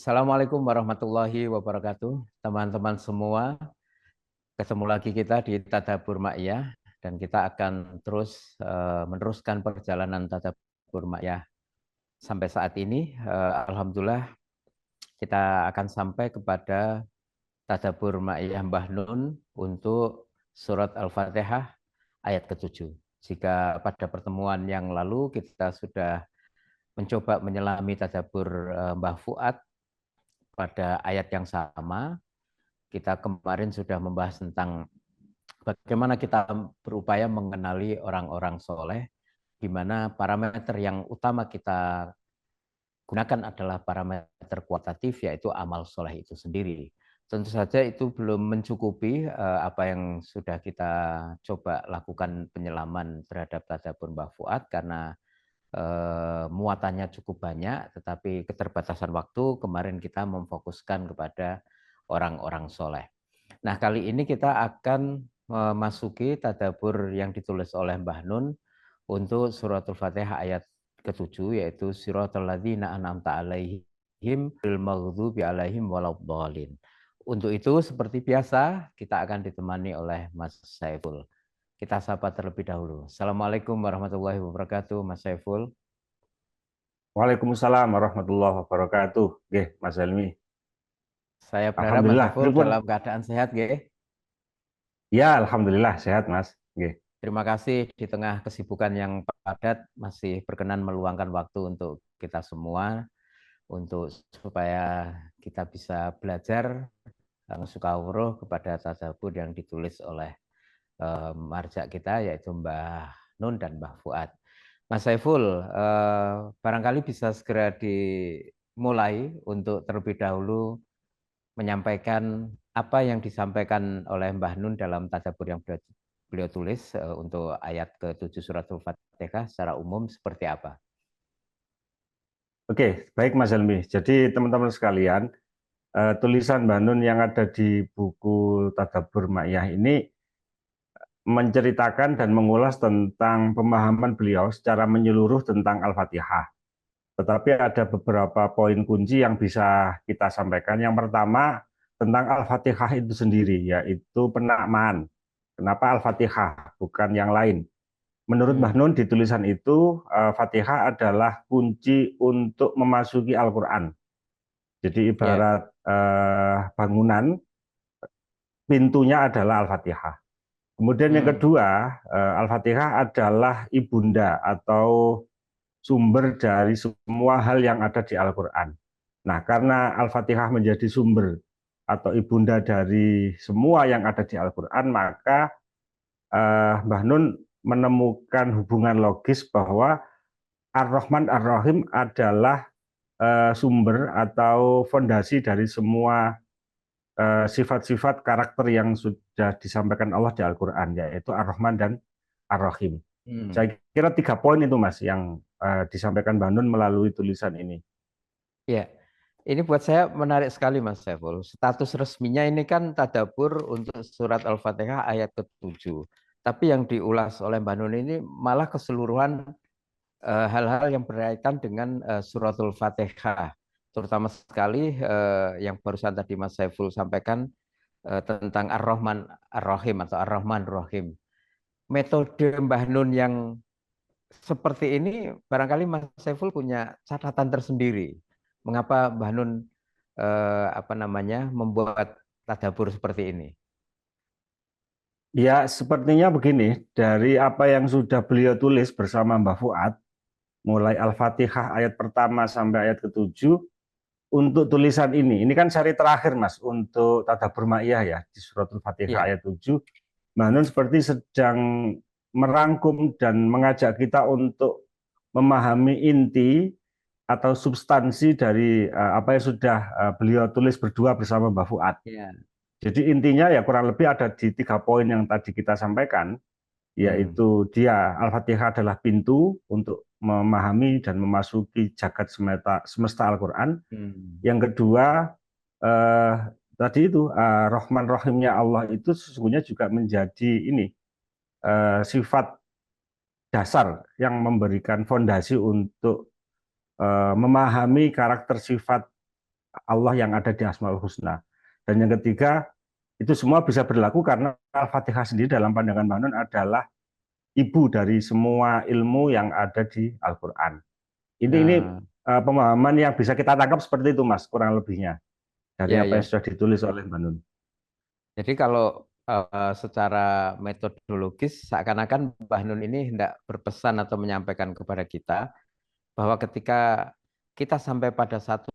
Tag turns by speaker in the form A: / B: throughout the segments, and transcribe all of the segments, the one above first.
A: Assalamualaikum warahmatullahi wabarakatuh, teman-teman semua. Ketemu lagi kita di Tadabbur Ma'iyah dan kita akan terus meneruskan perjalanan Tadabbur Ma'iyah sampai saat ini. Alhamdulillah kita akan sampai kepada Tadabbur Ma'iyah Mbah Nun untuk surat Al-Fatihah ayat ke-7. Jika pada pertemuan yang lalu kita sudah mencoba menyelami Tadabbur Mbah Fuad pada ayat yang sama, kita kemarin sudah membahas tentang bagaimana kita berupaya mengenali orang-orang soleh, di mana parameter yang utama kita gunakan adalah parameter kualitatif, yaitu amal soleh itu sendiri. Tentu saja itu belum mencukupi apa yang sudah kita coba lakukan penyelaman terhadap Tadabbur Mbah Fuad, karena muatannya cukup banyak, tetapi keterbatasan waktu kemarin kita memfokuskan kepada orang-orang soleh. Nah, kali ini kita akan memasuki tadabbur yang ditulis oleh Mbah Nun untuk suratul Fatihah ayat ke-7, yaitu siratal ladzina an'amta alaihim bil maghdubi alaihim waladhdallin. Untuk itu seperti biasa kita akan ditemani oleh Mas Saiful. Kita sapa terlebih dahulu. Assalamualaikum warahmatullahi wabarakatuh, Mas Saiful.
B: Waalaikumsalam warahmatullahi wabarakatuh. Nggih, Mas Helmi.
A: Saya berharap Mas
B: Alhamdulillah.
A: Saiful
B: Pripun?
A: dalam keadaan sehat, nggih.
B: Ya, alhamdulillah sehat, Mas. Nggih.
A: Terima kasih di tengah kesibukan yang padat masih berkenan meluangkan waktu untuk kita semua, untuk supaya kita bisa belajar sukawuruh kepada tadabbur yang ditulis oleh marja kita, yaitu Mbah Nun dan Mbah Fuad. Mas Saiful, barangkali bisa segera dimulai untuk terlebih dahulu menyampaikan apa yang disampaikan oleh Mbah Nun dalam tadabbur yang beliau tulis untuk ayat ke-7 surat Al-Fatihah secara umum seperti apa?
B: Oke, baik Mas Helmi. Jadi teman-teman sekalian, tulisan Mbah Nun yang ada di buku Tadabbur Ma'iyah ini menceritakan dan mengulas tentang pemahaman beliau secara menyeluruh tentang Al-Fatihah. Tetapi ada beberapa poin kunci yang bisa kita sampaikan. Yang pertama, tentang Al-Fatihah itu sendiri, yaitu penamaan. Kenapa Al-Fatihah, bukan yang lain? Menurut Mbah Nun di tulisan itu, Fatihah adalah kunci untuk memasuki Al-Quran. Jadi
A: Ya.
B: ibarat bangunan, pintunya adalah Al-Fatihah. Kemudian yang kedua, Al-Fatihah adalah ibunda atau sumber dari semua hal yang ada di Al-Quran. Nah, karena Al-Fatihah menjadi sumber atau ibunda dari semua yang ada di Al-Quran, maka Mbah Nun menemukan hubungan logis bahwa Ar-Rahman Ar-Rahim adalah sumber atau fondasi dari semua sifat-sifat karakter yang sudah disampaikan Allah di Al-Quran, yaitu Ar-Rahman dan Ar-Rahim. Saya kira 3 poin itu, Mas, yang disampaikan Mbah Nun melalui tulisan ini.
A: Ya, ini buat saya menarik sekali Mas Saiful. Status resminya ini kan tadabbur untuk surat Al-Fatihah ayat ke-7. Tapi yang diulas oleh Mbak Nun ini malah keseluruhan hal-hal yang berkaitan dengan suratul Fatihah. Terutama sekali yang barusan tadi Mas Saiful sampaikan tentang Ar-Rahman Ar-Rahim atau Ar-Rahman Ar-Rahim. Metode Mbah Nun yang seperti ini barangkali Mas Saiful punya catatan tersendiri. Mengapa Mbah Nun membuat tadabbur seperti ini?
B: Ya, sepertinya begini, dari apa yang sudah beliau tulis bersama Mbah Fuad, mulai Al-Fatihah ayat pertama sampai ayat ke-7, untuk tulisan ini kan seri terakhir, Mas, untuk Tadabbur Ma'iyah ya, di surat Al-Fatihah
A: Ya.
B: ayat 7, Mbah Nun seperti sedang merangkum dan mengajak kita untuk memahami inti atau substansi dari apa yang sudah beliau tulis berdua bersama Mbah Fuad.
A: Ya.
B: Jadi intinya ya kurang lebih ada di 3 poin yang tadi kita sampaikan, yaitu dia Al-Fatihah adalah pintu untuk memahami dan memasuki jagat semesta Al-Quran. Yang kedua, tadi itu Rahman Rahimnya Allah itu sesungguhnya juga menjadi ini sifat dasar yang memberikan fondasi untuk memahami karakter sifat Allah yang ada di Asmaul Husna. Dan yang ketiga, itu semua bisa berlaku karena Al-Fatihah sendiri dalam pandangan Mbah Nun adalah ibu dari semua ilmu yang ada di Al-Quran. Ini
A: Nah,
B: pemahaman yang bisa kita tangkap seperti itu, Mas, kurang lebihnya dari
A: ya
B: apa yang
A: ya.
B: sudah ditulis oleh Mbah Nun.
A: Jadi kalau secara metodologis seakan-akan Mbah Nun ini hendak berpesan atau menyampaikan kepada kita bahwa ketika kita sampai pada satu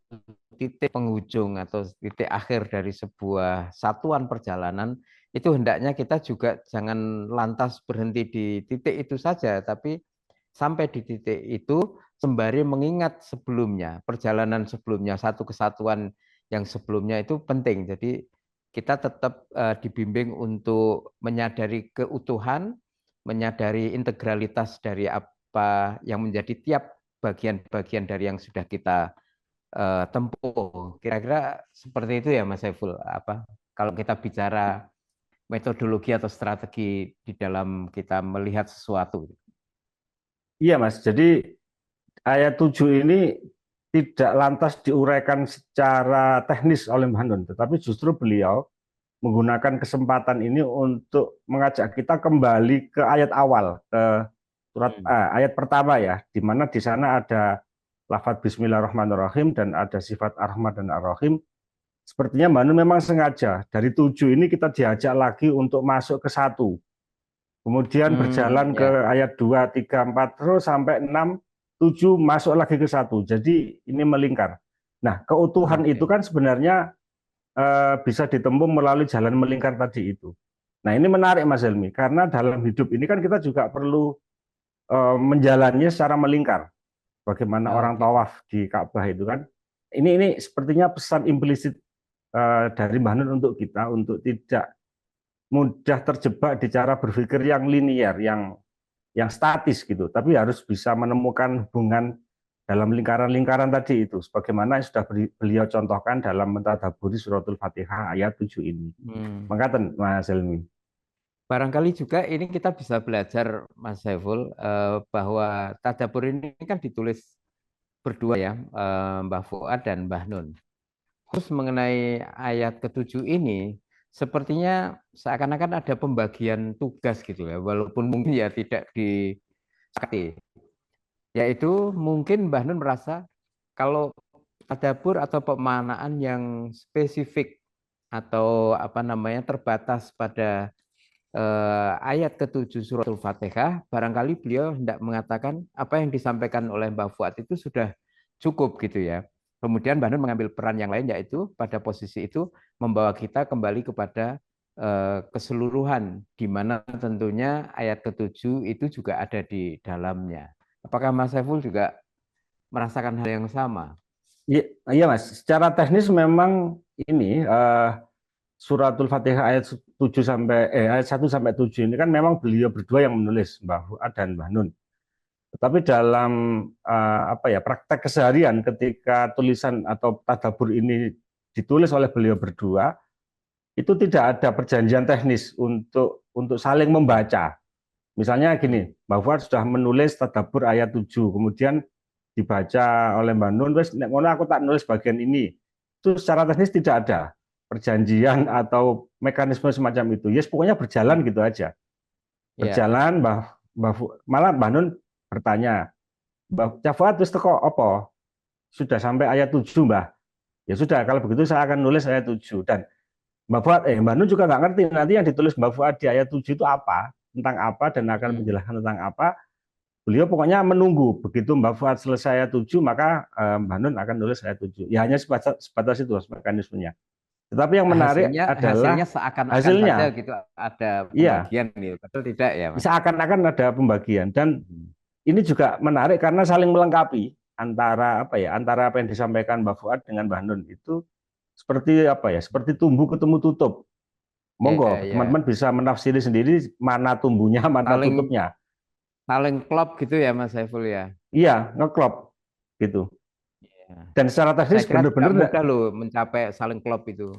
A: titik penghujung atau titik akhir dari sebuah satuan perjalanan, itu hendaknya kita juga jangan lantas berhenti di titik itu saja, tapi sampai di titik itu sembari mengingat sebelumnya, perjalanan sebelumnya, satu kesatuan yang sebelumnya itu penting. Jadi kita tetap dibimbing untuk menyadari keutuhan, menyadari integralitas dari apa yang menjadi tiap bagian-bagian dari yang sudah kita tempuh. Kira-kira seperti itu ya Mas Saiful. Apa kalau kita bicara metodologi atau strategi di dalam kita melihat sesuatu.
B: Iya, Mas. Jadi ayat 7 ini tidak lantas diuraikan secara teknis oleh Mbah Nun, tetapi justru beliau menggunakan kesempatan ini untuk mengajak kita kembali ke ayat awal, ke ayat pertama ya, di mana di sana ada lafadz Bismillahirrahmanirrahim dan ada sifat Ar-Rahman dan Ar-Rahim. Sepertinya Mbak Nun memang sengaja dari 7 ini kita diajak lagi untuk masuk ke 1. Kemudian berjalan ke
A: Ya,
B: ayat 2, 3, 4 terus sampai 6, 7 masuk lagi ke 1. Jadi ini melingkar. Nah, keutuhan itu
A: oke.
B: kan sebenarnya bisa ditempuh melalui jalan melingkar tadi itu. Nah, ini menarik Mas Helmi, karena dalam hidup ini kan kita juga perlu menjalannya secara melingkar. Bagaimana orang
A: Oke.
B: tawaf di Ka'bah itu kan. Ini sepertinya pesan implisit dari Mbah Nun untuk kita untuk tidak mudah terjebak di cara berpikir yang linier, yang statis gitu, tapi harus bisa menemukan hubungan dalam lingkaran-lingkaran tadi itu, sebagaimana yang sudah beliau contohkan dalam mentadaburi suratul Fatihah ayat 7 ini.
A: Hmm.
B: Mengatakan Mas Helmi.
A: Barangkali juga ini kita bisa belajar Mas Saiful bahwa Tadabbur ini kan ditulis berdua ya, Mbah Fuad dan Mbah Nun. Khusus mengenai ayat ketujuh ini, sepertinya seakan-akan ada pembagian tugas gitu ya, walaupun mungkin ya tidak disepakati. Yaitu mungkin Mbah Nun merasa kalau tadabbur atau pemaknaan yang spesifik atau apa namanya terbatas pada ayat ketujuh suratul Fatihah, barangkali beliau hendak mengatakan apa yang disampaikan oleh Mbak Fuad itu sudah cukup gitu ya. Kemudian Mbak Nun mengambil peran yang lain yaitu pada posisi itu membawa kita kembali kepada keseluruhan di mana tentunya ayat ketujuh itu juga ada di dalamnya. Apakah Mas Saiful juga merasakan hal yang sama?
B: Iya, iya Mas, secara teknis memang ini suratul Fatihah ayat 7 sampai ayat 1 sampai 7 ini kan memang beliau berdua yang menulis, Mbah Fuad dan Mbah Nun. Tetapi dalam apa ya praktek keseharian ketika tulisan atau tadabbur ini ditulis oleh beliau berdua, itu tidak ada perjanjian teknis untuk saling membaca. Misalnya gini, Mbak Fuad sudah menulis tadabbur ayat 7, kemudian dibaca oleh Mbak Nun, wes nek ngono aku tak nulis bagian ini. Itu secara teknis tidak ada perjanjian atau mekanisme semacam itu. Yes, pokoknya berjalan gitu aja.
A: Ya,
B: Berjalan, malah Mbak Nun bertanya, Mbak Fuad wis teko apa? Sudah sampai ayat 7, Mbah. Ya sudah, kalau begitu saya akan nulis ayat 7. Dan Mbak Nun juga nggak ngerti nanti yang ditulis Mbak Fuad di ayat 7 itu apa, tentang apa, dan akan menjelaskan tentang apa. Beliau pokoknya menunggu. Begitu Mbak Fuad selesai ayat 7, maka Mbak Nun akan nulis ayat 7. Ya hanya sebatas itu mekanismenya. Tetapi yang menarik
A: hasilnya
B: adalah
A: seakan-akan saja
B: hasilnya.
A: gitu ada
B: Iya,
A: pembagian gitu. Betul tidak ya, Mas?
B: seakan-akan ada pembagian. Dan
A: Hmm.
B: ini juga menarik karena saling melengkapi antara apa yang disampaikan Mbak Fuad dengan Mbak Nun itu seperti apa ya, seperti tumbuh ketemu tutup.
A: Ya,
B: Monggo
A: ya.
B: teman-teman bisa menafsiri sendiri mana tumbuhnya, mana
A: Saling
B: tutupnya.
A: saling klop gitu ya Mas Saiful ya.
B: Iya, ngeklop gitu.
A: Ya.
B: Dan secara
A: Saya
B: teknis
A: kira tidak
B: benar-benar
A: mudah loh mencapai saling klop itu.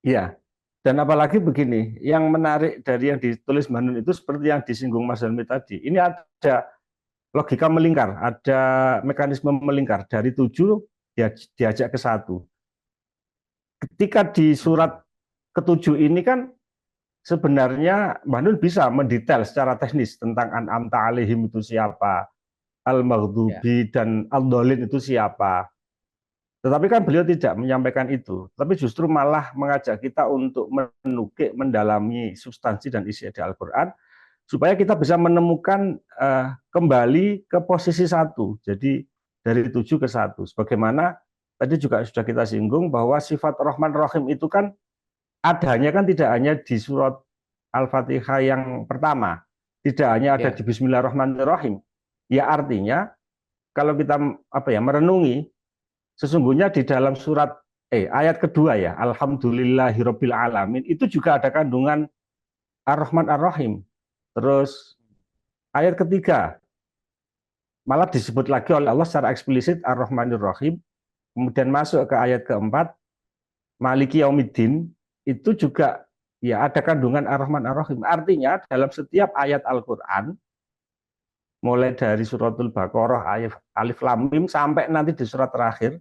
B: iya. Dan apalagi begini, yang menarik dari yang ditulis Mbak Nun itu seperti yang disinggung Mas Helmi tadi. Ini ada logika melingkar, ada mekanisme melingkar dari 7 diajak ke 1. ketika di surat ke-7 ini kan sebenarnya Mbak Nun bisa mendetail secara teknis tentang An'amta alaihim itu siapa,
A: Ya,
B: Al-Maghdubi dan Al-Dhalin itu siapa. Tetapi kan beliau tidak menyampaikan itu, tapi justru malah mengajak kita untuk menukik, mendalami substansi dan isi dari Al-Quran, supaya kita bisa menemukan kembali ke posisi satu. Jadi dari 7 ke 1. Sebagaimana tadi juga sudah kita singgung bahwa sifat Rahman Rahim itu kan adanya kan tidak hanya di surat Al-Fatihah yang pertama, tidak hanya ada di
A: ya,
B: Bismillahirrahmanirrahim. Ya artinya kalau kita merenungi, sesungguhnya di dalam surat ayat kedua ya, Alhamdulillahirabbil alamin, itu juga ada kandungan Ar-Rahman Ar-Rahim. Terus ayat ketiga malah disebut lagi oleh Allah secara eksplisit Ar-Rahmanir Rahim. Kemudian masuk ke ayat keempat, Maliki Yaumiddin, itu juga ya ada kandungan Ar-Rahman Ar-Rahim. Artinya dalam setiap ayat Al-Qur'an, mulai dari suratul Baqarah, Alif Lam Mim sampai nanti di surat terakhir,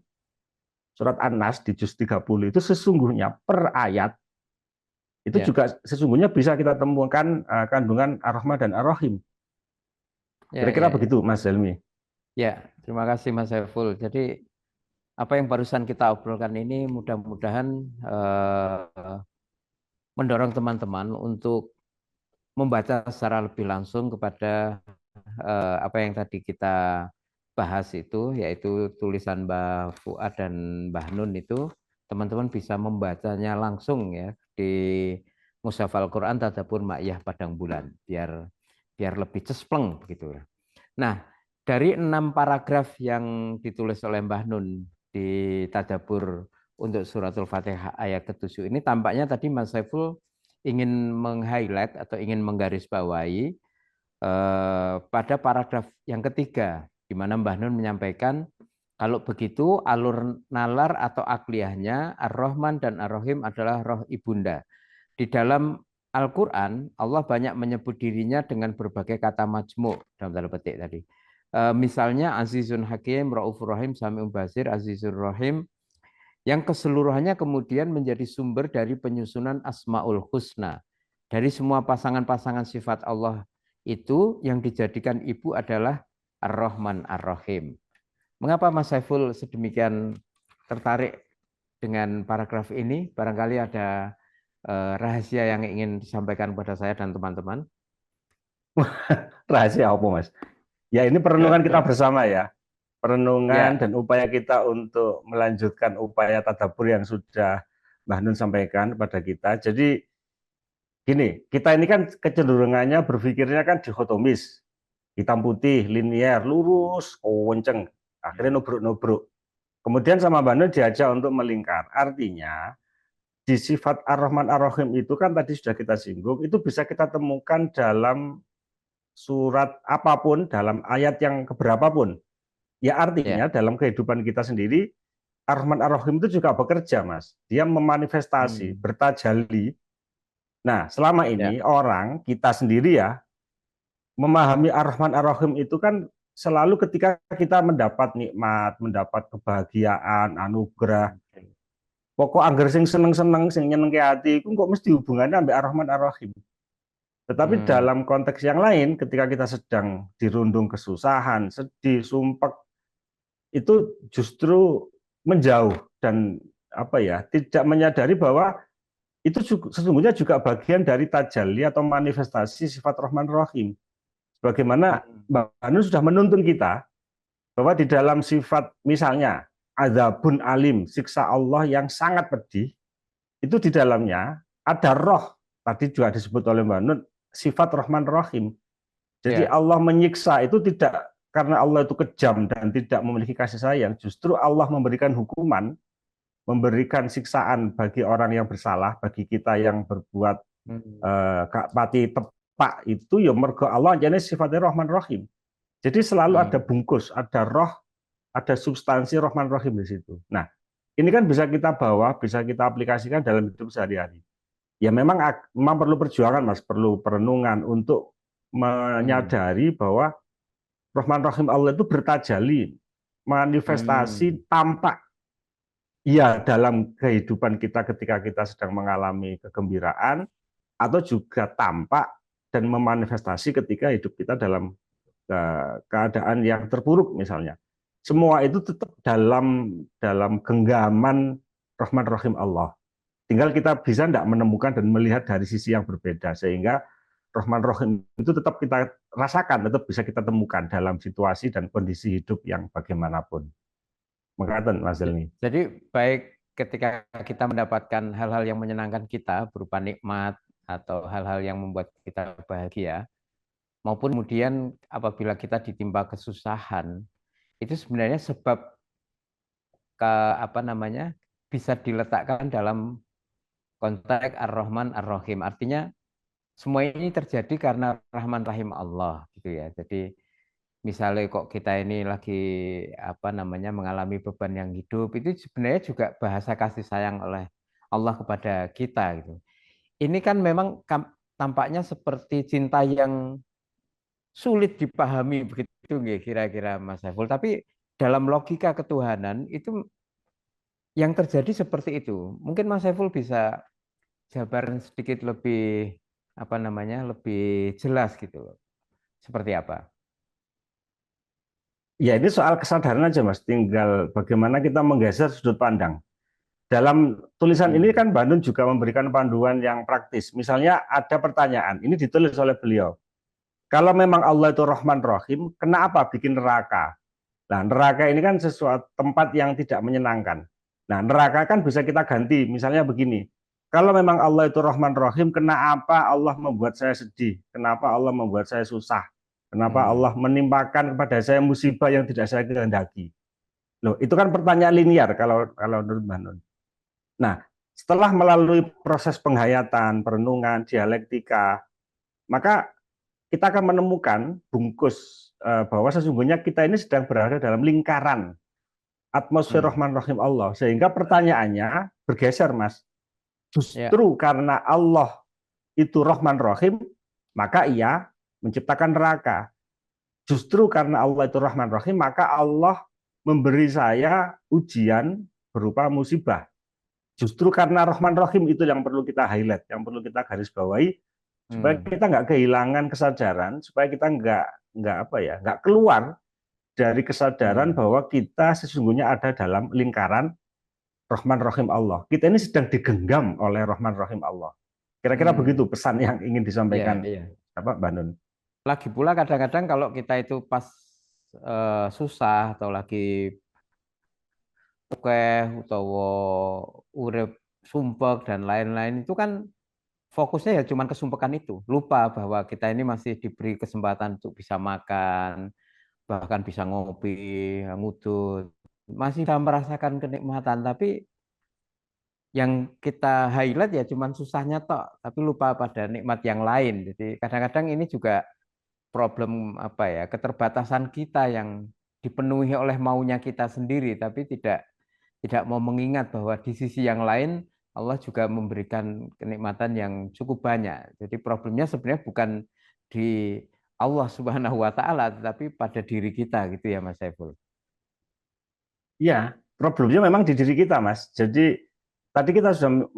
B: surat An-Nas di juz 30, itu sesungguhnya per ayat itu
A: ya,
B: juga sesungguhnya bisa kita temukan kandungan Ar-Rahman dan Ar-Rahim.
A: ya,
B: Kira-kira
A: ya, ya.
B: begitu Mas Helmi.
A: Ya, terima kasih Mas Saiful. Jadi apa yang barusan kita obrolkan ini mudah-mudahan mendorong teman-teman untuk membaca secara lebih langsung kepada apa yang tadi kita bahas itu, yaitu tulisan Mbah Fuad dan Mbah Nun itu, teman-teman bisa membacanya langsung ya di Mushaf Al-Quran Tadabbur Ma'iyah Padang Bulan, biar biar lebih cespleng begitu. Nah, dari 6 paragraf yang ditulis oleh Mbah Nun di Tadabbur untuk suratul Fatihah ayat ke-7 ini, tampaknya tadi Mas Saiful ingin meng-highlight atau ingin menggarisbawahi pada paragraf yang ketiga, di mana Mbah Nun menyampaikan kalau begitu alur nalar atau akliyahnya Ar-Rahman dan Ar-Rahim adalah roh ibunda. Di dalam Al-Quran, Allah banyak menyebut dirinya dengan berbagai kata majmuk dalam tanda petik tadi. Misalnya Azizun Hakim, Raufur Rahim, Sami'un Basir, Azizur Rahim, yang keseluruhannya kemudian menjadi sumber dari penyusunan Asmaul Husna. Dari semua pasangan-pasangan sifat Allah itu yang dijadikan ibu adalah Ar-Rahman Ar-Rahim. Mengapa Mas Saiful sedemikian tertarik dengan paragraf ini? Barangkali ada rahasia yang ingin disampaikan kepada saya dan teman-teman.
B: Rahasia apa Mas? Ya ini perenungan kita bersama ya. Perenungan
A: Ya,
B: dan upaya kita untuk melanjutkan upaya tadabbur yang sudah Mbah Nun sampaikan kepada kita. Jadi gini, kita ini kan kecenderungannya berpikirnya kan dikotomis. Hitam putih, linier, lurus, kenceng. Akhirnya nubruk-nubruk. Kemudian sama Mbah Nun diajak untuk melingkar. Artinya di sifat Ar-Rahman Ar-Rahim itu kan tadi sudah kita singgung, itu bisa kita temukan dalam surat apapun, dalam ayat yang keberapapun. Ya artinya
A: ya.
B: dalam kehidupan kita sendiri, Ar-Rahman Ar-Rahim itu juga bekerja, Mas. Dia memanifestasi,
A: Hmm.
B: bertajalli. Nah, selama
A: Ya.
B: ini orang, kita sendiri ya, memahami Ar-Rahman Ar-Rahim itu kan selalu ketika kita mendapat nikmat, mendapat kebahagiaan, anugerah. Pokok angger sing seneng-seneng, sing nyenengke hati, itu kok mesti hubungannya sampai Ar-Rahman Ar-Rahim. Tetapi
A: Hmm.
B: dalam konteks yang lain, ketika kita sedang dirundung kesusahan, sedih, sumpek, itu justru menjauh dan tidak menyadari bahwa itu sesungguhnya juga bagian dari tajalli atau manifestasi sifat Rahman Rahim. Bagaimana
A: Hmm.
B: Mbak Anu sudah menuntun kita bahwa di dalam sifat misalnya azabun alim, siksa Allah yang sangat pedih, itu di dalamnya ada roh, tadi juga disebut oleh Mbak Nun, sifat Rahman Rahim. Jadi
A: Ya.
B: Allah menyiksa itu tidak karena Allah itu kejam dan tidak memiliki kasih sayang, justru Allah memberikan hukuman, memberikan siksaan bagi orang yang bersalah, bagi kita yang berbuat
A: Hmm.
B: pati tepak itu ya mergo Allah jadi sifatnya Rahman Rahim. Jadi selalu ada
A: Hmm.
B: bungkus, ada roh, ada substansi Rahman Rahim di situ. Nah, ini kan bisa kita bawa, bisa kita aplikasikan dalam hidup sehari-hari. Ya memang perlu perjuangan Mas, perlu perenungan untuk
A: Hmm.
B: menyadari bahwa Rahman Rahim Allah itu bertajalli,
A: Hmm.
B: manifestasi tampak Iya, dalam kehidupan kita ketika kita sedang mengalami kegembiraan, atau juga tampak dan memanifestasi ketika hidup kita dalam keadaan yang terpuruk misalnya. Semua itu tetap dalam genggaman Rahman Rahim Allah. Tinggal kita bisa tidak menemukan dan melihat dari sisi yang berbeda, sehingga Rahman Rahim itu tetap kita rasakan, tetap bisa kita temukan dalam situasi dan kondisi hidup yang bagaimanapun. Mengatakan Mas Zelmi.
A: Jadi baik ketika kita mendapatkan hal-hal yang menyenangkan kita berupa nikmat atau hal-hal yang membuat kita bahagia, maupun kemudian apabila kita ditimpa kesusahan, itu sebenarnya sebab ke apa namanya bisa diletakkan dalam konteks Ar-Rahman Ar-Rahim. Artinya semua ini terjadi karena Rahman Rahim Allah gitu ya. Jadi misalnya kok kita ini lagi apa namanya mengalami beban yang hidup, itu sebenarnya juga bahasa kasih sayang oleh Allah kepada kita gitu. Ini kan memang tampaknya seperti cinta yang sulit dipahami begitu nggih kira-kira Mas Saiful. Tapi dalam logika ketuhanan itu yang terjadi seperti itu. Mungkin Mas Saiful bisa jabarin sedikit lebih apa namanya lebih jelas gitu loh. Seperti apa?
B: Ya ini soal kesadaran aja Mas, tinggal bagaimana kita menggeser sudut pandang. Dalam tulisan ini
A: Hmm.
B: kan Bandung juga memberikan panduan yang praktis. Misalnya ada pertanyaan, ini ditulis oleh beliau. Kalau memang Allah itu Rahman Rahim, kenapa bikin neraka? Nah, neraka ini kan sesuatu tempat yang tidak menyenangkan. Nah, neraka kan bisa kita ganti. Misalnya begini, kalau memang Allah itu Rahman Rahim, kenapa Allah membuat saya sedih? Kenapa Allah membuat saya susah? Kenapa
A: Hmm.
B: Allah menimpakan kepada saya musibah yang tidak saya kehendaki? Loh, itu kan pertanyaan linear kalau menurut Mbak Nun. Nah, setelah melalui proses penghayatan, perenungan, dialektika, maka kita akan menemukan bungkus bahwa sesungguhnya kita ini sedang berada dalam lingkaran atmosfer
A: Hmm.
B: Rahman Rahim Allah. Sehingga pertanyaannya bergeser, Mas.
A: Ya.
B: Justru karena Allah itu Rahman Rahim, maka ia menciptakan neraka. Justru karena Allah itu Rahman Rahim, maka Allah memberi saya ujian berupa musibah. Justru karena Rahman Rahim itu yang perlu kita highlight, yang perlu kita garis bawahi, supaya
A: Hmm.
B: kita nggak kehilangan kesadaran, supaya kita nggak keluar dari kesadaran
A: Hmm.
B: bahwa kita sesungguhnya ada dalam lingkaran Rahman Rahim Allah. Kita ini sedang digenggam oleh Rahman Rahim Allah. Kira-kira begitu
A: Hmm.
B: pesan yang ingin
A: Ya,
B: disampaikan
A: iya.
B: apa Mbak Nun?
A: Lagi pula kadang-kadang kalau kita itu pas susah atau lagi akeh utawa urip sumpek dan lain-lain itu kan fokusnya ya cuman kesumpekan itu. Lupa bahwa kita ini masih diberi kesempatan untuk bisa makan, bahkan bisa ngopi, ngudut. Masih bisa merasakan kenikmatan, tapi yang kita highlight ya cuman susahnya tok, tapi lupa pada nikmat yang lain. Jadi kadang-kadang ini juga problem apa ya, keterbatasan kita yang dipenuhi oleh maunya kita sendiri, tapi tidak mau mengingat bahwa di sisi yang lain Allah juga memberikan kenikmatan yang cukup banyak. Jadi problemnya sebenarnya bukan di Allah Subhanahu wa taala, tetapi pada diri kita gitu ya Mas Saiful.
B: Iya, problemnya memang di diri kita, Mas. Jadi tadi kita sudah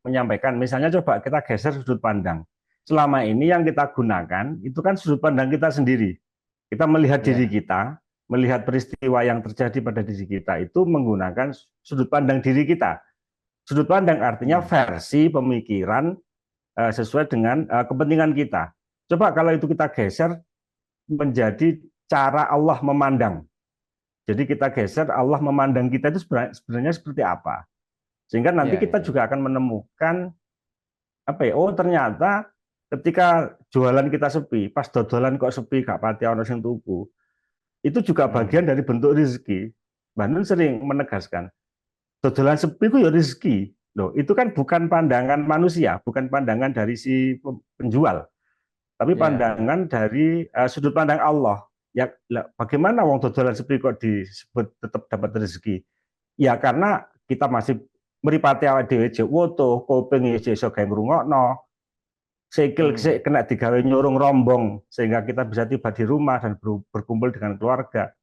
B: menyampaikan, misalnya coba kita geser sudut pandang. Selama ini yang kita gunakan itu kan sudut pandang kita sendiri. Kita melihat diri
A: Ya.
B: kita, melihat peristiwa yang terjadi pada diri kita itu menggunakan sudut pandang diri kita. Sudut pandang artinya
A: Hmm.
B: versi pemikiran sesuai dengan kepentingan kita. Coba kalau itu kita geser menjadi cara Allah memandang. Jadi kita geser Allah memandang kita itu sebenarnya seperti apa. Sehingga nanti
A: Ya,
B: kita
A: ya.
B: juga akan menemukan apa ya, oh ternyata ketika jualan kita sepi, pas dodolan kok sepi gak pati ono sing tuku. Itu juga bagian
A: Hmm.
B: dari bentuk rezeki. Bandung sering menegaskan, dodolan sepi itu ya rezeki. Loh, itu kan bukan pandangan manusia, bukan pandangan dari si penjual, tapi
A: Ya, ya.
B: pandangan dari sudut pandang Allah. Ya, bagaimana wong dodolan sepi kok disebut tetap dapat rezeki? Ya karena kita masih mripate awake dhewe jek woto, kuping ya iso gawe ngrungokno, sikil
A: Hmm.
B: kena digawe nyurung rombong sehingga kita bisa tiba di rumah dan berkumpul dengan keluarga.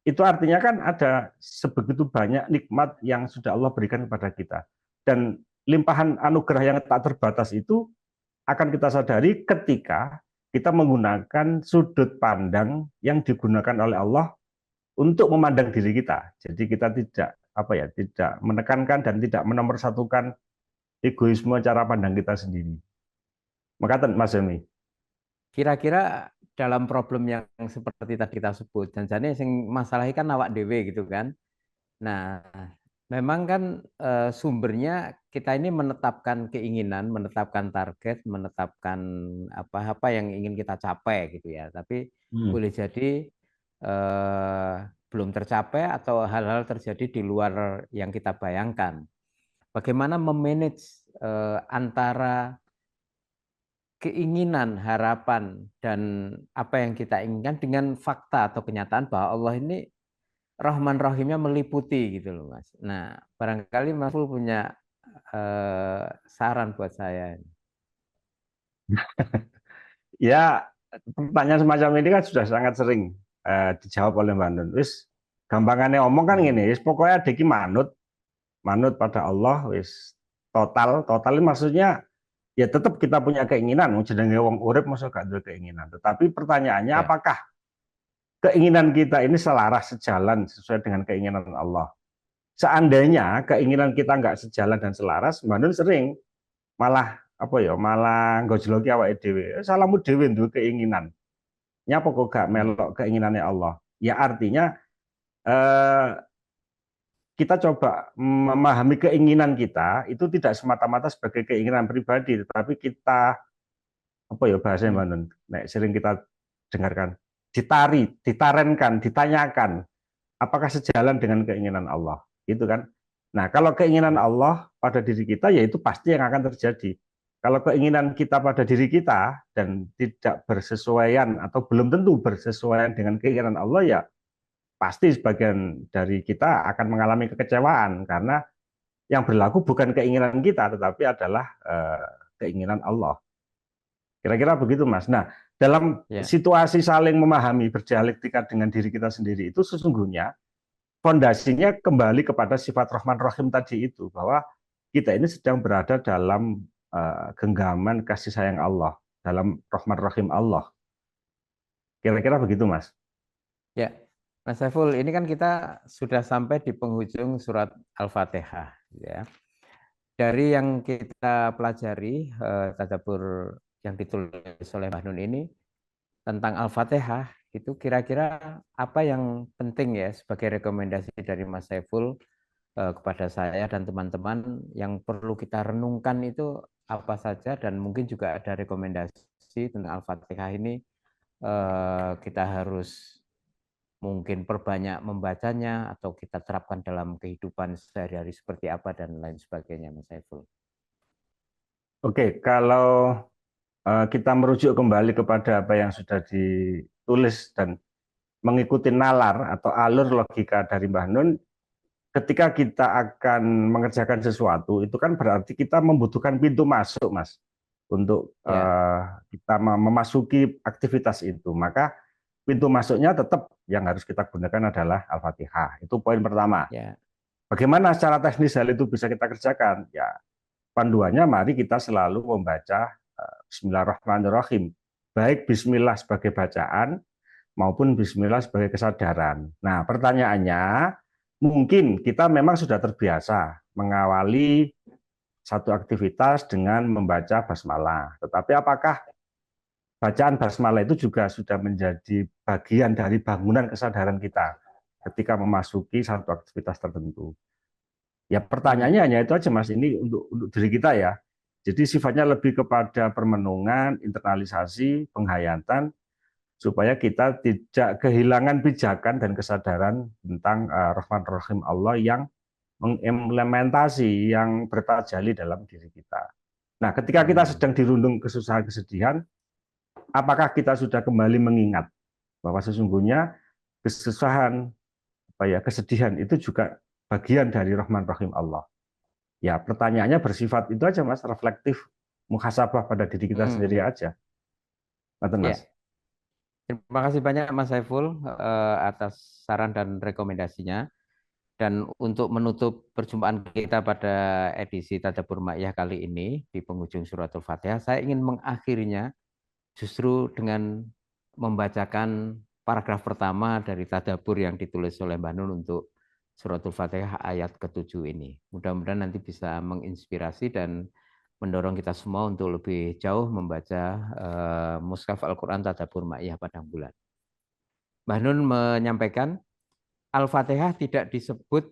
B: itu artinya kan ada sebegitu banyak nikmat yang sudah Allah berikan kepada kita. Dan limpahan anugerah yang tak terbatas itu akan kita sadari ketika kita menggunakan sudut pandang yang digunakan oleh Allah untuk memandang diri kita. Jadi kita tidak menekankan dan tidak menomorsatukan egoisme cara pandang kita sendiri. Maka Mas Zemi.
A: Kira-kira dalam problem yang seperti tadi kita sebut, dan jadi yang masalahnya kan awak dewe gitu kan. Nah, memang kan sumbernya kita ini menetapkan keinginan, menetapkan target, menetapkan apa-apa yang ingin kita capai gitu ya. Tapi boleh jadi belum tercapai atau hal-hal terjadi di luar yang kita bayangkan. Bagaimana memanage antara keinginan, harapan, dan apa yang kita inginkan dengan fakta atau kenyataan bahwa Allah ini Rahman Rahimnya meliputi gitu loh Mas. Nah, barangkali Mas Ful punya saran buat saya.
B: Ya, pertanyaan semacam ini kan sudah sangat sering dijawab oleh Mbak Nun. Wis gampangannya omong kan gini, wis pokoknya deki manut, manut pada Allah, wis total ini maksudnya ya tetap kita punya keinginan, jenenge wong urip masa gak ada keinginan. Tetapi pertanyaannya
A: Ya,
B: apakah keinginan kita ini selaras sejalan sesuai dengan keinginan Allah? Seandainya keinginan kita nggak sejalan dan selaras, Mbak Nun sering malah gojloki awake dhewe. Salahmu dhewe duwe keinginan. Nyapa kok gak melok keinginannya Allah? Ya artinya eh, kita coba memahami keinginan kita itu tidak semata-mata sebagai keinginan pribadi, tetapi kita bahasa Mbak Nun, sering kita dengarkan, ditarenkan, ditanyakan, apakah sejalan dengan keinginan Allah, gitu kan? Nah, kalau keinginan Allah pada diri kita, ya itu pasti yang akan terjadi. Kalau keinginan kita pada diri kita dan tidak bersesuaian atau belum tentu bersesuaian dengan keinginan Allah, ya pasti sebagian dari kita akan mengalami kekecewaan karena yang berlaku bukan keinginan kita, tetapi adalah keinginan Allah. Kira-kira begitu, Mas. Nah, dalam
A: ya,
B: situasi saling memahami berdialektika dengan diri kita sendiri itu sesungguhnya fondasinya kembali kepada sifat Rahman Rahim tadi itu, bahwa kita ini sedang berada dalam genggaman kasih sayang Allah, dalam Rahman Rahim Allah. Kira-kira begitu, Mas.
A: ya. Mas Saiful, ini kan kita sudah sampai di penghujung surat Al-Fatihah, ya. Dari yang kita pelajari, tadabbur yang ditulis oleh Mbah Nun ini tentang Al-Fatihah, itu kira-kira apa yang penting ya sebagai rekomendasi dari Mas Saiful kepada saya dan teman-teman yang perlu kita renungkan itu apa saja, dan mungkin juga ada rekomendasi tentang Al-Fatihah ini kita harus mungkin perbanyak membacanya atau kita terapkan dalam kehidupan sehari-hari seperti apa dan lain sebagainya, Mas Saiful.
B: Oke, kalau kita merujuk kembali kepada apa yang sudah ditulis dan mengikuti nalar atau alur logika dari Mbah Nun, ketika kita akan mengerjakan sesuatu, itu kan berarti kita membutuhkan pintu masuk, Mas, untuk
A: Ya,
B: kita memasuki aktivitas itu. Maka pintu masuknya tetap yang harus kita gunakan adalah Al-Fatihah. Itu poin pertama.
A: ya,
B: Bagaimana secara teknis hal itu bisa kita kerjakan? Ya, panduannya mari kita selalu membaca Bismillahirrahmanirrahim. Baik Bismillah sebagai bacaan maupun Bismillah sebagai kesadaran. Nah, pertanyaannya, mungkin kita memang sudah terbiasa mengawali satu aktivitas dengan membaca basmalah. Tetapi apakah bacaan basmalah itu juga sudah menjadi bagian dari bangunan kesadaran kita ketika memasuki satu aktivitas tertentu? Ya pertanyaannya hanya itu aja, Mas. Ini untuk diri kita ya. Jadi sifatnya lebih kepada permenungan, internalisasi, penghayatan, supaya kita tidak kehilangan pijakan dan kesadaran tentang Rahman Rahim Allah yang mengimplementasi, yang bertajali dalam diri kita. Nah, ketika kita sedang dirundung kesusahan, kesedihan, apakah kita sudah kembali mengingat bahwa sesungguhnya kesusahan, kesedihan itu juga bagian dari Rahman Rahim Allah. Ya, pertanyaannya bersifat itu aja, Mas, reflektif, muhasabah pada diri kita sendiri aja. Mas.
A: ya. Terima kasih banyak Mas Saiful atas saran dan rekomendasinya. Dan untuk menutup perjumpaan kita pada edisi Tadabbur Ma'iyah kali ini di penghujung suratul Fatihah, saya ingin mengakhirinya justru dengan membacakan paragraf pertama dari Tadabbur yang ditulis oleh Mbak Nun untuk suratul Fatihah ayat ke-7 ini. Mudah-mudahan nanti bisa menginspirasi dan mendorong kita semua untuk lebih jauh membaca Mushaf Al-Quran Tadabbur Ma'iyah Padang Bulan. Mbah Nun menyampaikan, Al-Fatihah tidak disebut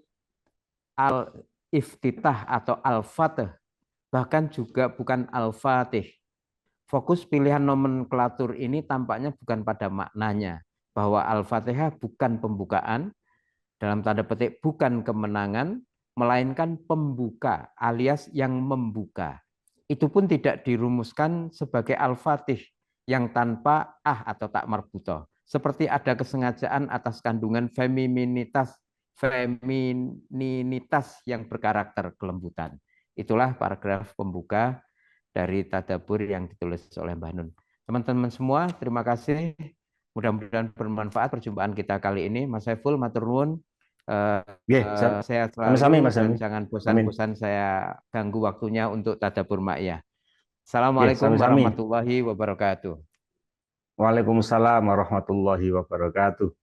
A: Al-Iftitah atau Al-Fatih, bahkan juga bukan Al-Fatih. Fokus pilihan nomenklatur ini tampaknya bukan pada maknanya, bahwa Al-Fatihah bukan pembukaan, dalam tanda petik bukan kemenangan, melainkan pembuka alias yang membuka. Itu pun tidak dirumuskan sebagai Al-Fatih yang tanpa atau tak marbutoh. Seperti ada kesengajaan atas kandungan femininitas yang berkarakter kelembutan. Itulah paragraf pembuka dari Tadabbur yang ditulis oleh Mbah Nun. Teman-teman semua, terima kasih. Mudah-mudahan bermanfaat perjumpaan kita kali ini. Mas Saiful, matur nuwun.
B: Nggih,
A: Sehat
B: sami-sami
A: selalu
B: Mas
A: dan
B: Helmi.
A: jangan
B: Amin.
A: bosan-bosan saya ganggu waktunya untuk Tadabbur Ma'iyah.
B: Nggih,
A: Assalamualaikum
B: sami-sami.
A: warahmatullahi wabarakatuh.
B: Waalaikumsalam warahmatullahi wabarakatuh.